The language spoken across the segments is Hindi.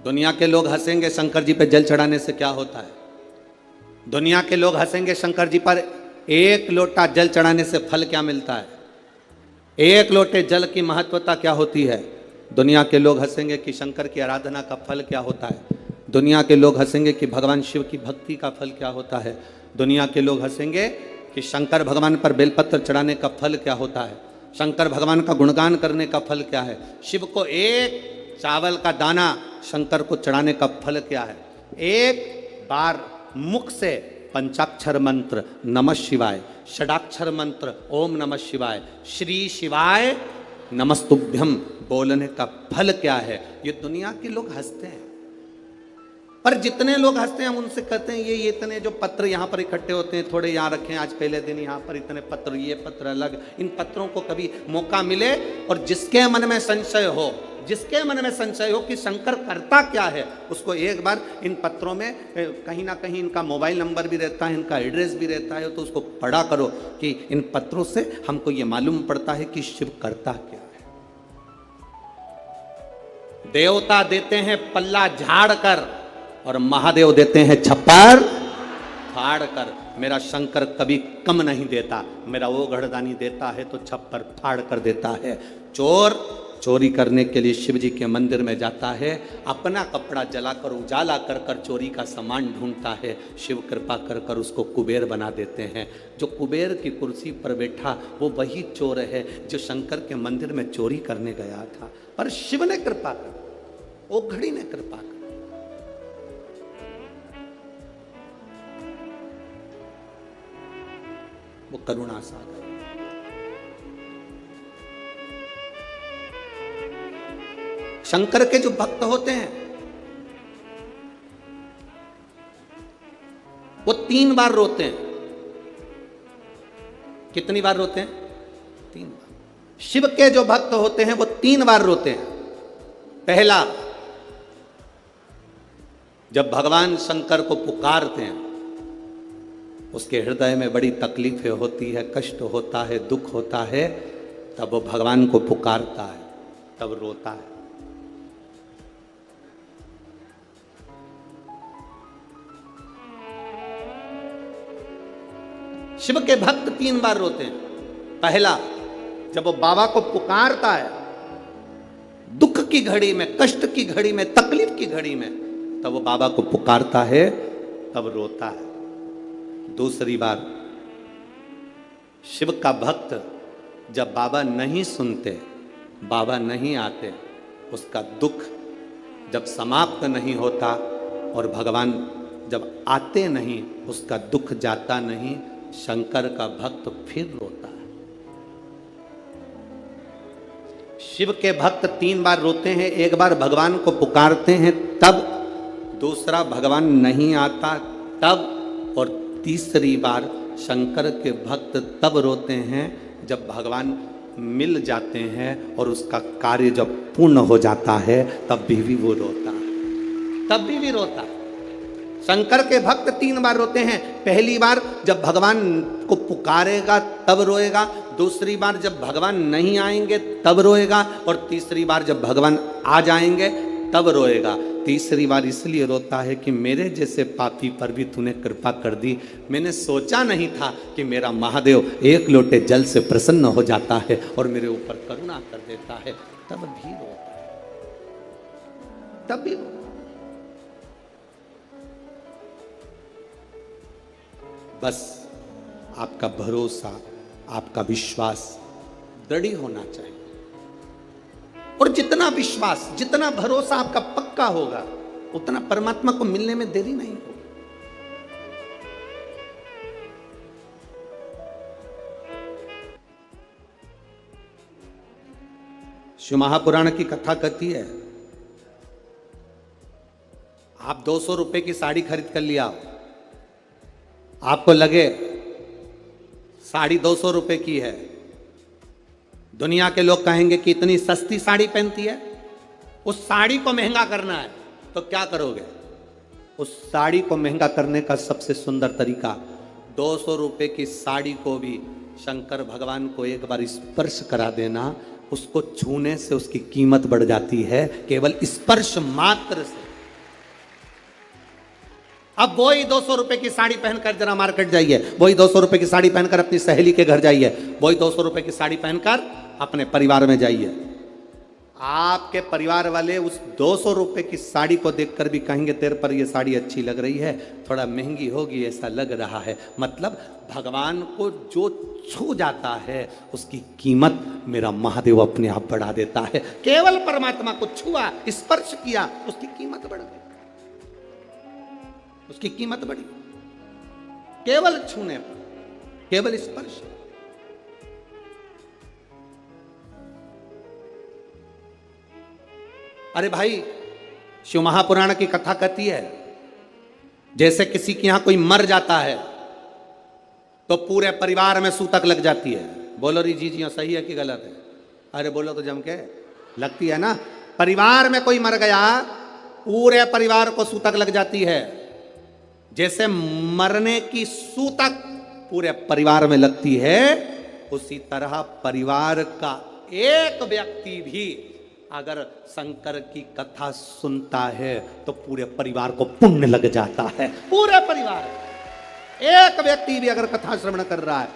दुनिया के लोग हंसेंगे शंकर जी पे जल चढ़ाने से क्या होता है। दुनिया के लोग हंसेंगे शंकर जी पर एक लोटा जल चढ़ाने से फल क्या मिलता है। एक लोटे जल की महत्वता क्या होती है। दुनिया के लोग हंसेंगे कि शंकर की आराधना का फल क्या होता है। दुनिया के लोग हंसेंगे कि भगवान शिव की भक्ति का फल क्या होता है। दुनिया के लोग हंसेंगे कि शंकर भगवान पर बेलपत्र चढ़ाने का फल क्या होता है। शंकर भगवान का गुणगान करने का फल क्या है। शिव को एक चावल का दाना शंकर को चढ़ाने का फल क्या है। एक बार मुख से पंचाक्षर मंत्र नमः शिवाय, षडाक्षर मंत्र ओम नमः शिवाय, श्री शिवाय नमस्तुभ्यम बोलने का फल क्या है। ये दुनिया के लोग हंसते हैं, पर जितने लोग हंसते हैं हम उनसे कहते हैं ये इतने जो पत्र यहाँ पर इकट्ठे होते हैं थोड़े यहाँ रखें, आज पहले दिन यहाँ पर इतने पत्र, ये पत्र अलग। इन पत्रों को कभी मौका मिले और जिसके मन में संशय हो, जिसके मन में संशय हो कि शंकर करता क्या है, उसको एक बार इन पत्रों में कहीं ना कहीं इनका मोबाइल नंबर भी रहता है, इनका एड्रेस भी रहता है, तो उसको पढ़ा करो कि इन पत्रों से हमको ये मालूम पड़ता है कि शिव करता क्या है। देवता देते हैं पल्ला झाड़ कर और महादेव देते हैं छप्पर फाड़ कर। मेरा शंकर कभी कम नहीं देता, मेरा वो घड़दानी देता है तो छप्पर फाड़ कर देता है। चोर चोरी करने के लिए शिव जी के मंदिर में जाता है, अपना कपड़ा जलाकर उजाला कर कर चोरी का सामान ढूंढता है। शिव कृपा कर कर उसको कुबेर बना देते हैं। जो कुबेर की कुर्सी पर बैठा वो वही चोर है जो शंकर के मंदिर में चोरी करने गया था, पर शिव ने कृपा कर, वो घड़ी ने कृपा कर। वो करुणा सागर। शंकर के जो भक्त होते हैं वो 3 बार रोते हैं। कितनी बार रोते हैं? 3 बार। शिव के जो भक्त होते हैं वो 3 बार रोते हैं। पहला, जब भगवान शंकर को पुकारते हैं, उसके हृदय में बड़ी तकलीफें होती है, कष्ट होता है, दुख होता है, तब वो भगवान को पुकारता है, तब रोता है। शिव के भक्त 3 बार रोते हैं। पहला, जब वो बाबा को पुकारता है दुख की घड़ी में, कष्ट की घड़ी में, तकलीफ की घड़ी में, तब वो बाबा को पुकारता है, तब रोता है। दूसरी बार, शिव का भक्त जब बाबा नहीं सुनते, बाबा नहीं आते, उसका दुख जब समाप्त नहीं होता और भगवान जब आते नहीं, उसका दुख जाता नहीं, शंकर का भक्त फिर रोता है। शिव के भक्त 3 बार रोते हैं। एक बार भगवान को पुकारते हैं तब, दूसरा भगवान नहीं आता तब, और तीसरी बार शंकर के भक्त तब रोते हैं जब भगवान मिल जाते हैं और उसका कार्य जब पूर्ण हो जाता है, तब भी वो रोता है, तब भी रोता है। शंकर के भक्त 3 बार रोते हैं। पहली बार जब भगवान को पुकारेगा तब रोएगा, दूसरी बार जब भगवान नहीं आएंगे तब रोएगा, और तीसरी बार जब भगवान आ जाएंगे तब रोएगा। तीसरी बार इसलिए रोता है कि मेरे जैसे पापी पर भी तूने कृपा कर दी। मैंने सोचा नहीं था कि मेरा महादेव एक लोटे जल से प्रसन्न हो जाता है और मेरे ऊपर करुणा कर देता है, तब भी रोता है, तब भी रोता है। बस आपका भरोसा, आपका विश्वास दृढ़ होना चाहिए, और जितना विश्वास, जितना भरोसा आपका पक्का होगा, उतना परमात्मा को मिलने में देरी नहीं होगी। शिव महापुराण की कथा कहती है, आप 200 रुपए की साड़ी खरीद कर लिया, आपको लगे साड़ी 200 रुपए की है, दुनिया के लोग कहेंगे कि इतनी सस्ती साड़ी पहनती है, उस साड़ी को महंगा करना है, तो क्या करोगे? उस साड़ी को महंगा करने का सबसे सुंदर तरीका, 200 रुपए की साड़ी को भी शंकर भगवान को एक बार स्पर्श करा देना। उसको छूने से उसकी कीमत बढ़ जाती है, केवल स्पर्श मात्र से। अब वही 200 रुपए की साड़ी पहनकर जरा मार्केट जाइए, वही 200 रुपए की साड़ी पहनकर अपनी सहेली के घर जाइए, वही 200 रुपए की साड़ी पहनकर अपने परिवार में जाइए। आपके परिवार वाले उस 200 रुपए की साड़ी को देखकर भी कहेंगे तेरे पर ये साड़ी अच्छी लग रही है, थोड़ा महंगी होगी ऐसा लग रहा है। मतलब भगवान को जो छू जाता है उसकी कीमत मेरा महादेव अपने आप बढ़ा देता है। केवल परमात्मा को छुआ, स्पर्श किया, उसकी कीमत बढ़ गई, उसकी कीमत बढ़ी। केवल छूने पर, केवल स्पर्श। अरे भाई, शिव महापुराण की कथा कहती है जैसे किसी के यहां कोई मर जाता है तो पूरे परिवार में सूतक लग जाती है। बोलो री जी जी सही है कि गलत है? अरे बोलो तो जम के, लगती है ना। परिवार में कोई मर गया, पूरे परिवार को सूतक लग जाती है। जैसे मरने की सूतक पूरे परिवार में लगती है, उसी तरह परिवार का एक व्यक्ति भी अगर शंकर की कथा सुनता है तो पूरे परिवार को पुण्य लग जाता है। पूरे परिवार, एक व्यक्ति भी अगर कथा श्रवण कर रहा है,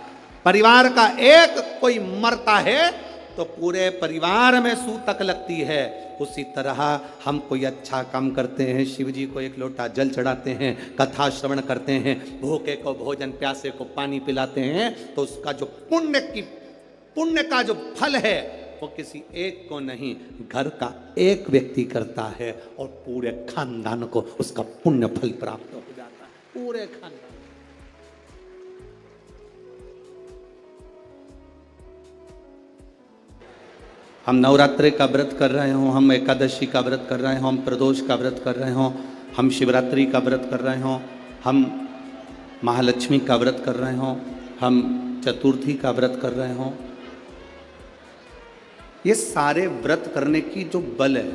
परिवार का एक कोई मरता है तो पूरे परिवार में सूतक लगती है। उसी तरह हम कोई अच्छा काम करते हैं, शिव जी को एक लोटा जल चढ़ाते हैं, कथा श्रवण करते हैं, भूखे को भोजन, प्यासे को पानी पिलाते हैं, तो उसका जो पुण्य का जो फल है वो किसी एक को नहीं, घर का एक व्यक्ति करता है और पूरे खानदान को उसका पुण्य फल प्राप्त हो जाता है। पूरे खानदान। हम नवरात्रि का व्रत कर रहे हो, हम एकादशी का व्रत कर रहे हो, हम प्रदोष का व्रत कर रहे हो, हम शिवरात्रि का व्रत कर रहे हो, हम महालक्ष्मी का व्रत कर रहे हो, हम चतुर्थी का व्रत कर रहे हो। ये सारे व्रत करने की जो बल है,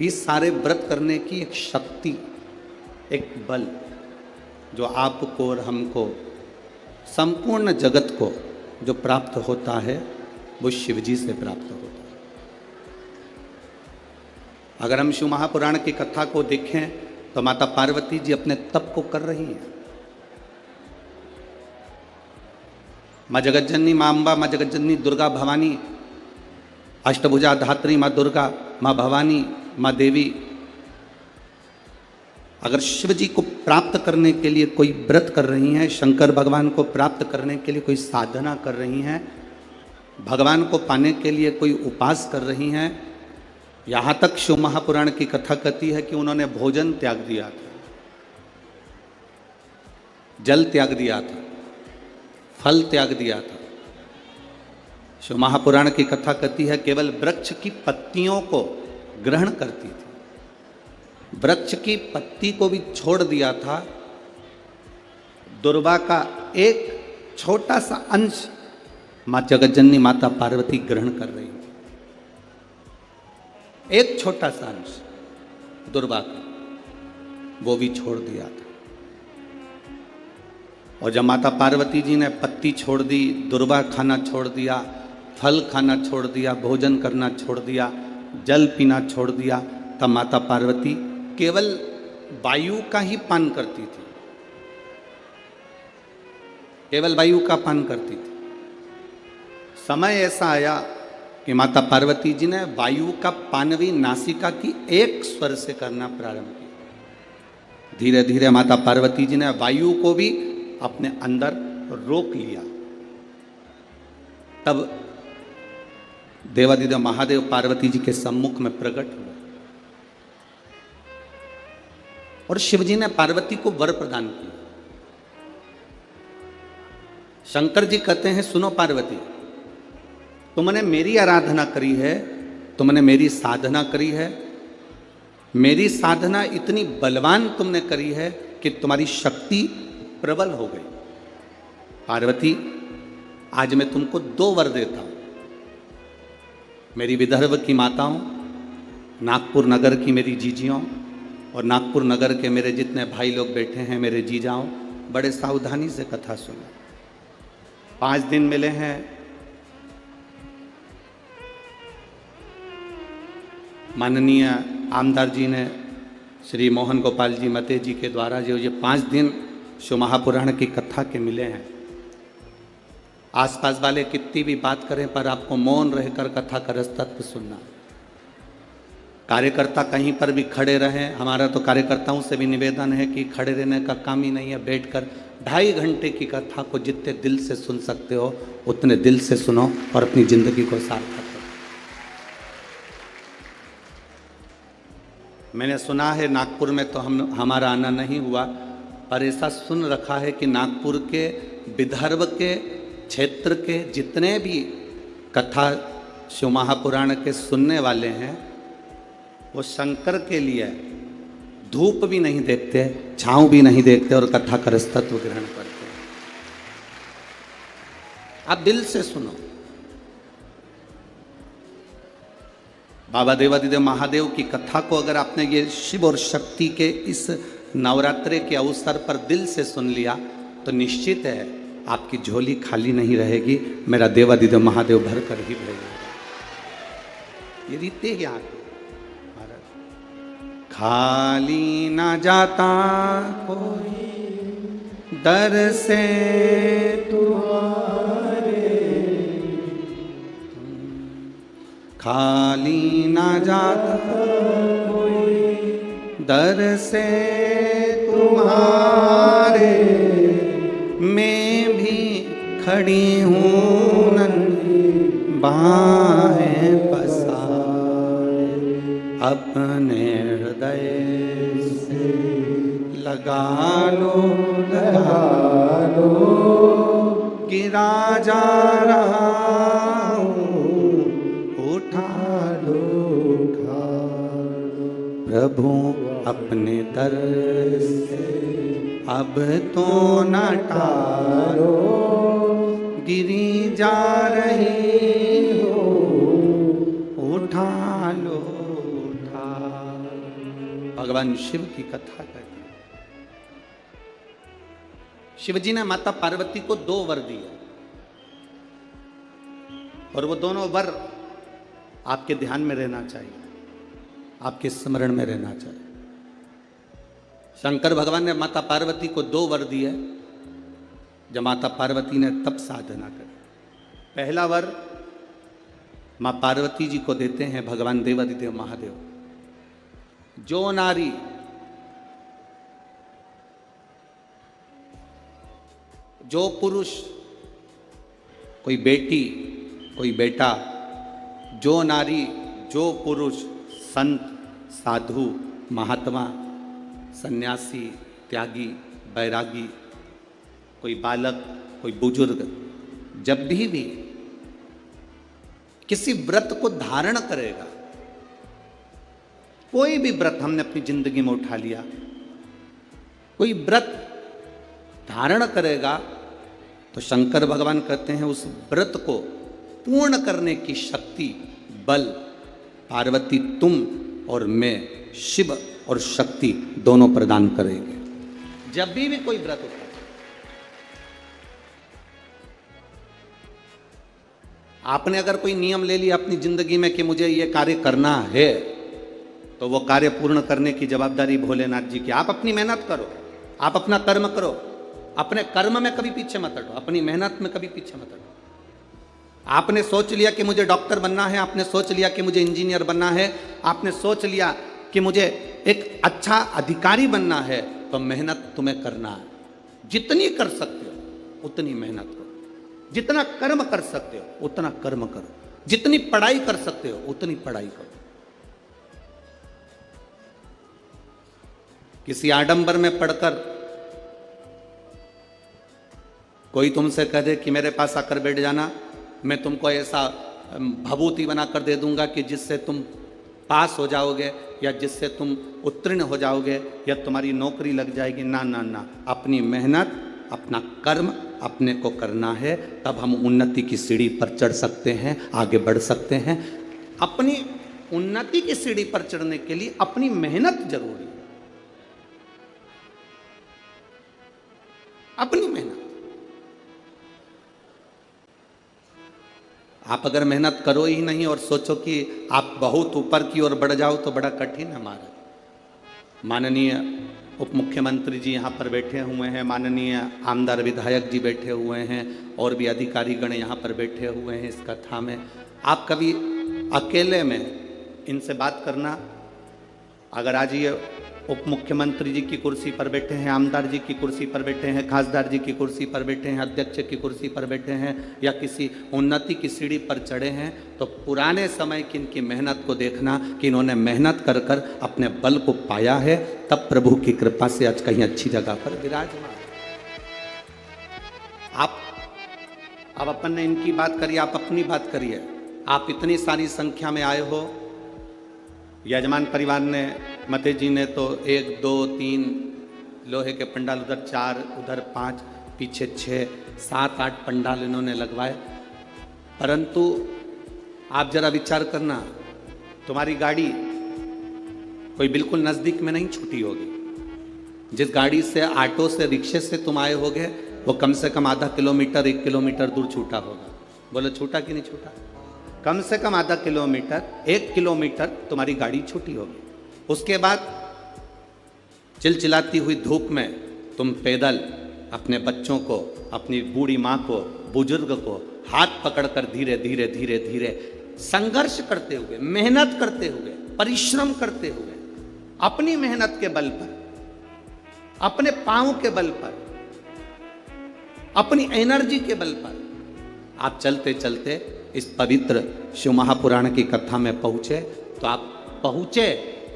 ये सारे व्रत करने की एक शक्ति, एक बल जो आपको और हमको, संपूर्ण जगत को जो प्राप्त होता है वो शिव जी से प्राप्त होता है। अगर हम शिव महापुराण की कथा को देखें तो माता पार्वती जी अपने तप को कर रही हैं। माँ जगज्जननी, माँ अम्बा, माँ जगज्जननी दुर्गा भवानी, अष्टभुजा धात्री माँ दुर्गा, माँ भवानी, माँ देवी अगर शिव जी को प्राप्त करने के लिए कोई व्रत कर रही हैं, शंकर भगवान को प्राप्त करने के लिए कोई साधना कर रही हैं, भगवान को पाने के लिए कोई उपास कर रही हैं, यहाँ तक शिव महापुराण की कथा कहती है कि उन्होंने भोजन त्याग दिया था, जल त्याग दिया था, फल त्याग दिया था। शिव महापुराण की कथा कहती है केवल वृक्ष की पत्तियों को ग्रहण करती थी, वृक्ष की पत्ती को भी छोड़ दिया था। दुर्वा का एक छोटा सा अंश माँ जगज्जननी माता पार्वती ग्रहण कर रही थी, एक छोटा सा अंश दुर्वा का, वो भी छोड़ दिया था। और जब माता पार्वती जी ने पत्ती छोड़ दी, दुर्वा खाना छोड़ दिया, फल खाना छोड़ दिया, भोजन करना छोड़ दिया, जल पीना छोड़ दिया, तब माता पार्वती केवल वायु का ही पान करती थी, केवल वायु का पान करती थी। समय ऐसा आया कि माता पार्वती जी ने वायु का पान भी नासिका की एक स्वर से करना प्रारंभ किया। धीरे धीरे माता पार्वती जी ने वायु को भी अपने अंदर रोक लिया। तब देवादिदेव महादेव पार्वती जी के सम्मुख में प्रकट हुए और शिवजी ने पार्वती को वर प्रदान किया। शंकर जी कहते हैं सुनो पार्वती, तुमने मेरी आराधना करी है, तुमने मेरी साधना करी है, मेरी साधना इतनी बलवान तुमने करी है कि तुम्हारी शक्ति प्रबल हो गई। पार्वती आज मैं तुमको 2 वर देता हूं। मेरी विदर्भ की माताओं, नागपुर नगर की मेरी जीजियों और नागपुर नगर के मेरे जितने भाई लोग बैठे हैं, मेरे जीजाओं, बड़े सावधानी से कथा सुनो। 5 दिन मिले हैं, माननीय आमदार जी ने श्री मोहन गोपाल जी मते जी के द्वारा जो ये 5 दिन शिव महापुराण की कथा के मिले हैं, आसपास वाले कितनी भी बात करें पर आपको मौन रहकर कथा का रस तत्व सुनना। कार्यकर्ता कहीं पर भी खड़े रहें, हमारा तो कार्यकर्ताओं से भी निवेदन है कि खड़े रहने का काम ही नहीं है, बैठकर 2.5 घंटे की कथा को जितने दिल से सुन सकते हो उतने दिल से सुनो और अपनी जिंदगी को सार्थक करो। मैंने सुना है नागपुर में तो हमारा आना नहीं हुआ, पर ऐसा सुन रखा है कि नागपुर के विदर्भ के क्षेत्र के जितने भी कथा शिव महापुराण के सुनने वाले हैं वो शंकर के लिए धूप भी नहीं देखते, छांव भी नहीं देखते और कथा का रस तत्व ग्रहण करते हैं। आप दिल से सुनो। बाबा देवादिदेव महादेव की कथा को अगर आपने ये शिव और शक्ति के इस नवरात्रे के अवसर पर दिल से सुन लिया तो निश्चित है आपकी झोली खाली नहीं रहेगी, मेरा देवादिदेव महादेव भर कर ही भेजेगा। ये रीते ही आगे खाली ना जाता कोई दर से तुम्हारे, खाली ना जाता कोई दर से तुम्हारे, मैं भी खड़ी हूँ नन्ही बाहें पसारे, अपने हृदय से लगा लो गिरा जा रहा हूँ, उठा लो प्रभु अपने दर से अब तो न टालो, गिरी जा रही हो, उठा लो उठा। भगवान शिव की कथा कहते हैं, शिव जी ने माता पार्वती को 2 वर दिए और वो दोनों वर आपके ध्यान में रहना चाहिए, आपके स्मरण में रहना चाहिए। शंकर भगवान ने माता पार्वती को 2 वर दिए जब माता पार्वती ने तप साधना करी। पहला वर माँ पार्वती जी को देते हैं भगवान देवादिदेव महादेव, जो नारी जो पुरुष, कोई बेटी कोई बेटा, जो नारी जो पुरुष, संत साधु महात्मा सन्यासी त्यागी बैरागी, कोई बालक कोई बुजुर्ग, जब भी किसी व्रत को धारण करेगा, कोई भी व्रत हमने अपनी जिंदगी में उठा लिया, कोई व्रत धारण करेगा तो शंकर भगवान कहते हैं उस व्रत को पूर्ण करने की शक्ति बल पार्वती तुम और मैं शिव और शक्ति दोनों प्रदान करेंगे। जब भी कोई व्रत उठा, आपने अगर कोई नियम ले लिया अपनी जिंदगी में कि मुझे ये कार्य करना है, तो वो कार्य पूर्ण करने की जवाबदारी भोलेनाथ जी की। आप अपनी मेहनत करो, आप अपना कर्म करो, अपने कर्म में कभी पीछे मत हटो, अपनी मेहनत में कभी पीछे मत हटो। आपने सोच लिया कि मुझे डॉक्टर बनना है, आपने सोच लिया कि मुझे इंजीनियर बनना है, आपने सोच लिया कि मुझे एक अच्छा अधिकारी बनना है, तो मेहनत तुम्हें करना है। जितनी कर सकते हो उतनी मेहनत करो, जितना कर्म कर सकते हो उतना कर्म करो, जितनी पढ़ाई कर सकते हो उतनी पढ़ाई करो। किसी आडंबर में पढ़कर कोई तुमसे कह दे कि मेरे पास आकर बैठ जाना, मैं तुमको ऐसा भभूति बनाकर दे दूंगा कि जिससे तुम पास हो जाओगे या जिससे तुम उत्तीर्ण हो जाओगे या तुम्हारी नौकरी लग जाएगी। ना ना ना, अपनी मेहनत अपना कर्म अपने को करना है, तब हम उन्नति की सीढ़ी पर चढ़ सकते हैं, आगे बढ़ सकते हैं। अपनी उन्नति की सीढ़ी पर चढ़ने के लिए अपनी मेहनत जरूरी है, अपनी मेहनत। आप अगर मेहनत करो ही नहीं और सोचो कि आप बहुत ऊपर की ओर बढ़ जाओ तो बड़ा कठिन है हमारा। माननीय उप मुख्यमंत्री जी यहाँ पर बैठे हुए हैं, माननीय आमदार विधायक जी बैठे हुए हैं और भी अधिकारीगण यहाँ पर बैठे हुए हैं इस कथा में। आप कभी अकेले में इनसे बात करना, अगर आज ये उप मुख्यमंत्री जी की कुर्सी पर बैठे हैं, आमदार जी की कुर्सी पर बैठे हैं, खासदार जी की कुर्सी पर बैठे हैं, अध्यक्ष की कुर्सी पर बैठे हैं या किसी उन्नति की सीढ़ी पर चढ़े हैं, तो पुराने समय की इनकी मेहनत को देखना कि इन्होंने मेहनत कर कर अपने बल को पाया है, तब प्रभु की कृपा से आज कहीं अच्छी जगह पर विराजमान। आप अब अपन ने इनकी बात करी, आप अपनी बात करिए। आप इतनी सारी संख्या में आए हो, यजमान परिवार ने, मते जी ने तो 1 2 3 लोहे के पंडाल, उधर 4 उधर 5 पीछे 6 7 8 पंडाल इन्होंने लगवाए। परंतु आप जरा विचार करना, तुम्हारी गाड़ी कोई बिल्कुल नज़दीक में नहीं छूटी होगी। जिस गाड़ी से, ऑटो से, रिक्शे से तुम आए होगे, वो कम से कम आधा किलोमीटर 1 किलोमीटर दूर छूटा होगा। बोले छूटा कि नहीं छूटा? कम से कम आधा किलोमीटर 1 किलोमीटर तुम्हारी गाड़ी छूटी होगी। उसके बाद चिलचिलाती हुई धूप में तुम पैदल अपने बच्चों को, अपनी बूढ़ी माँ को, बुजुर्ग को हाथ पकड़कर धीरे धीरे धीरे धीरे संघर्ष करते हुए, मेहनत करते हुए, परिश्रम करते हुए, अपनी मेहनत के बल पर, अपने पांव के बल पर, अपनी एनर्जी के बल पर आप चलते चलते इस पवित्र शिव महापुराण की कथा में पहुंचे। तो आप पहुंचे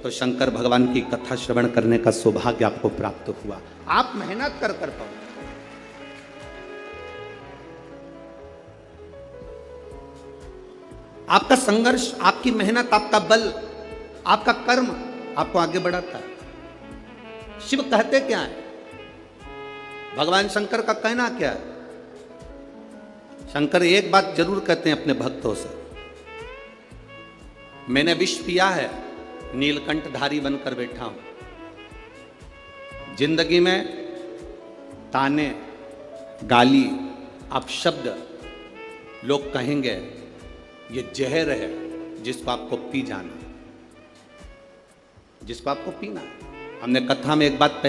तो शंकर भगवान की कथा श्रवण करने का सौभाग्य आपको प्राप्त हुआ। आप मेहनत कर पहुंचे। आपका संघर्ष, आपकी मेहनत, आपका बल, आपका कर्म आपको आगे बढ़ाता है। शिव कहते क्या है? भगवान शंकर का कहना क्या है? शंकर एक बात जरूर कहते हैं अपने भक्तों से, मैंने विष पिया है, नीलकंठधारी बनकर बैठा हूं। जिंदगी में ताने, गाली, अपशब्द लोग कहेंगे, ये जहर है जिसको आपको पी जाना, जिसको आपको पीना है। हमने कथा में एक बात पहले